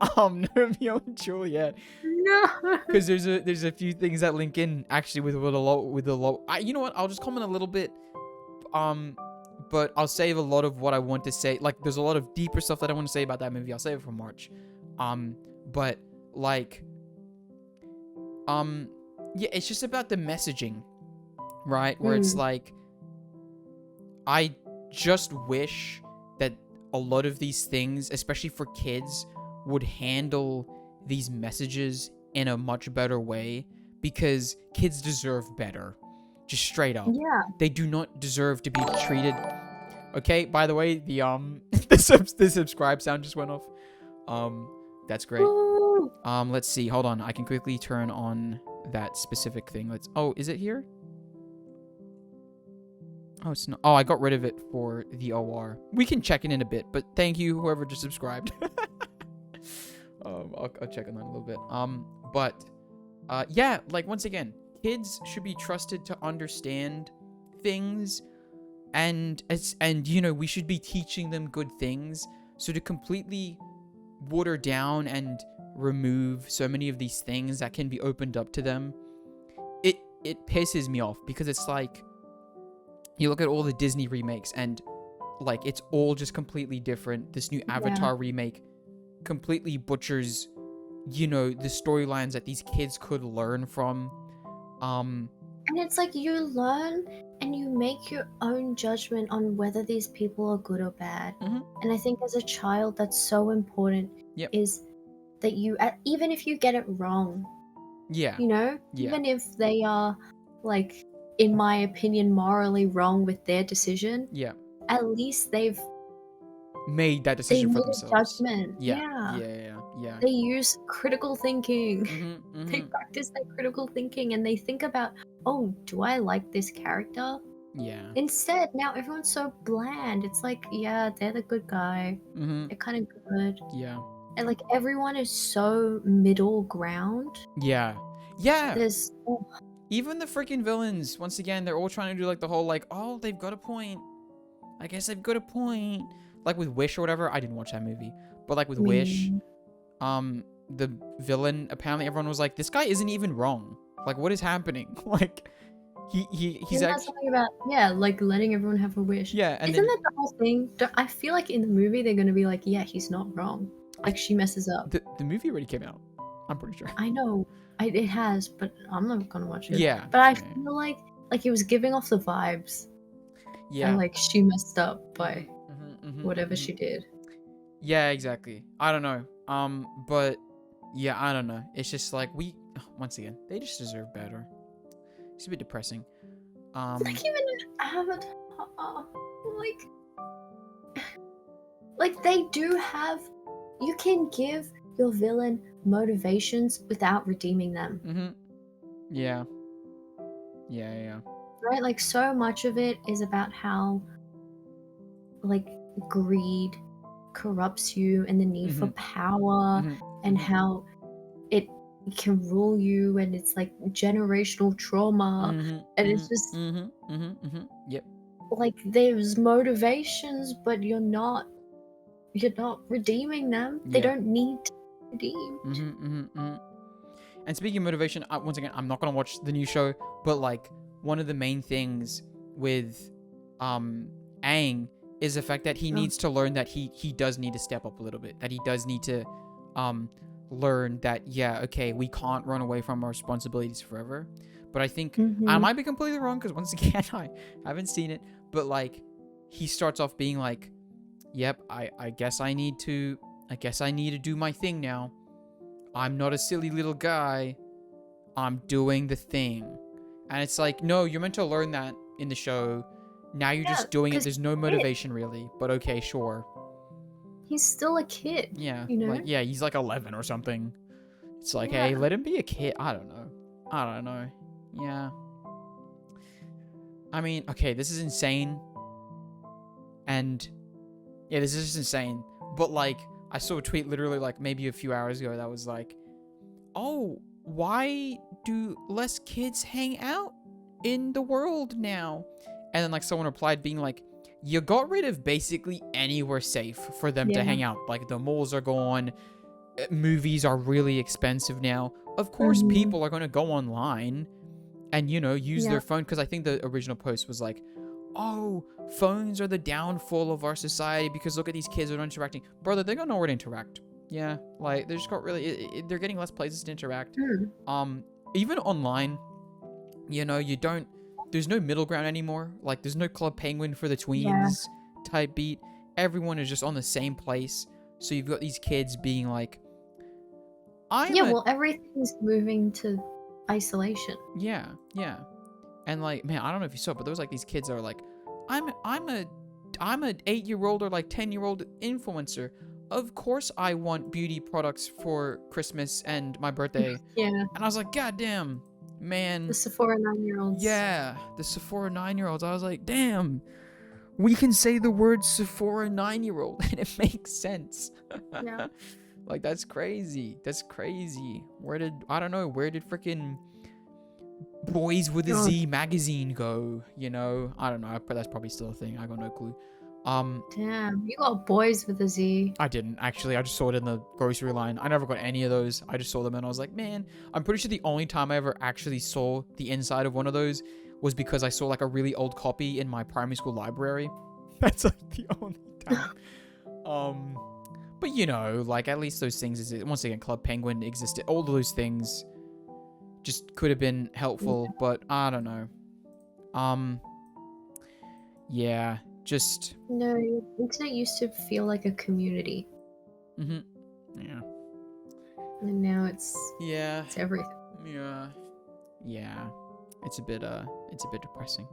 Romeo and Juliet. No. Because there's a few things that link in actually with the low. You know what? I'll just comment a little bit. But I'll save a lot of what I want to say. Like, there's a lot of deeper stuff that I want to say about that movie. I'll save it for March. But like, yeah, it's just about the messaging, right? Where it's like, I just wish that a lot of these things, especially for kids, would handle these messages in a much better way, because kids deserve better. Just straight up. Yeah. They do not deserve to be treated. Okay, by the way, the subscribe sound just went off. That's great. Woo! Let's see. Hold on. I can quickly turn on that specific thing. Oh, is it here? Oh, it's not. Oh, I got rid of it for the OR. We can check it in a bit, but thank you, whoever just subscribed. I'll check on that in a little bit. Yeah, like, once again, kids should be trusted to understand things, and you know, we should be teaching them good things. So to completely water down and remove so many of these things that can be opened up to them, it pisses me off, because it's like, you look at all the Disney remakes and like it's all just completely different. This new Avatar remake completely butchers, you know, the storylines that these kids could learn from. And it's like you learn and you make your own judgment on whether these people are good or bad. And I think as a child, that's so important. Is that you, even if you get it wrong, you know, even if they are, like, in my opinion, morally wrong with their decision, at least they've made that decision for themselves. Judgment. Yeah. They use critical thinking. They practice their critical thinking and they think about, oh, do I like this character? Instead, now everyone's so bland. It's like, yeah, they're the good guy. They're kind of good. And like everyone is so middle ground. There's even the freaking villains, once again, they're all trying to do like the whole like, oh, they've got a point. I guess they've got a point. Like with Wish or whatever, I didn't watch that movie. But like with Wish, the villain, apparently everyone was like, this guy isn't even wrong. Like, what is happening? Like, he's actually something about like letting everyone have a wish. And isn't that the whole thing? I feel like in the movie they're gonna be like, yeah, he's not wrong. Like she messes up. The movie already came out. I'm pretty sure. I know, it has, but I'm not gonna watch it. Yeah. But I feel like it was giving off the vibes. And like she messed up by whatever she did. Yeah, exactly. I don't know. But yeah, I don't know. It's just like once again, they just deserve better. It's a bit depressing. Like even Avatar, like they do have. You can give your villain motivations without redeeming them. Yeah. Right, like so much of it is about how, like, greed corrupts you and the need for power and how it can rule you and it's like generational trauma and it's just like there's motivations but you're not redeeming them. They don't need to be redeemed. And speaking of motivation, once again, I'm not gonna watch the new show, but like one of the main things with Aang is the fact that he needs to learn that he does need to step up a little bit, that he does need to learn that, okay, we can't run away from our responsibilities forever. But I think I might be completely wrong because once again, I haven't seen it, but like he starts off being like, yep, I guess I need to do my thing now. I'm not a silly little guy. I'm doing the thing. And it's like, no, you're meant to learn that in the show. Now you're just doing it. There's no motivation really. But okay, sure. He's still a kid. Yeah. You know? Like, yeah, he's like 11 or something. It's like, hey, let him be a kid. I don't know. Yeah. I mean, okay, this is insane. And yeah, this is just insane. But like, I saw a tweet literally like maybe a few hours ago that was like, oh, why do less kids hang out in the world now? And then like someone replied being like, you got rid of basically anywhere safe for them to hang out. Like the malls are gone. Movies are really expensive now. Of course, people are going to go online and, you know, use their phone. Because I think the original post was like, oh, phones are the downfall of our society because look at these kids that are interacting. Brother, they got nowhere to interact. Yeah, like they just got really, they're getting less places to interact. Even online, you know, there's no middle ground anymore. Like there's no Club Penguin for the tweens type beat. Everyone is just on the same place. So you've got these kids being like, well, everything's moving to isolation. Yeah. And like, man, I don't know if you saw it, but there was like these kids that are like, I'm a 8-year-old or like 10-year-old influencer. Of course I want beauty products for Christmas and my birthday. And I was like, God damn, man. The Sephora 9-year-olds. Yeah, the Sephora 9-year-olds. I was like, damn, we can say the word Sephora 9-year-old and it makes sense. Yeah. Like, that's crazy. Where did freaking Boys with a Z magazine go? You know, I don't know, but that's probably still a thing. I got no clue. Damn, you got Boys with a Z. I didn't actually. I just saw it in the grocery line. I never got any of those. I just saw them and I was like, man, I'm pretty sure the only time I ever actually saw the inside of one of those was because I saw like a really old copy in my primary school library. That's like the only time. But you know, like at least those things, once again, Club Penguin existed. All of those things just could have been helpful, but I don't know. Yeah, just... No, internet used to feel like a community. Yeah. And now it's... Yeah. It's everything. Yeah. It's a bit depressing.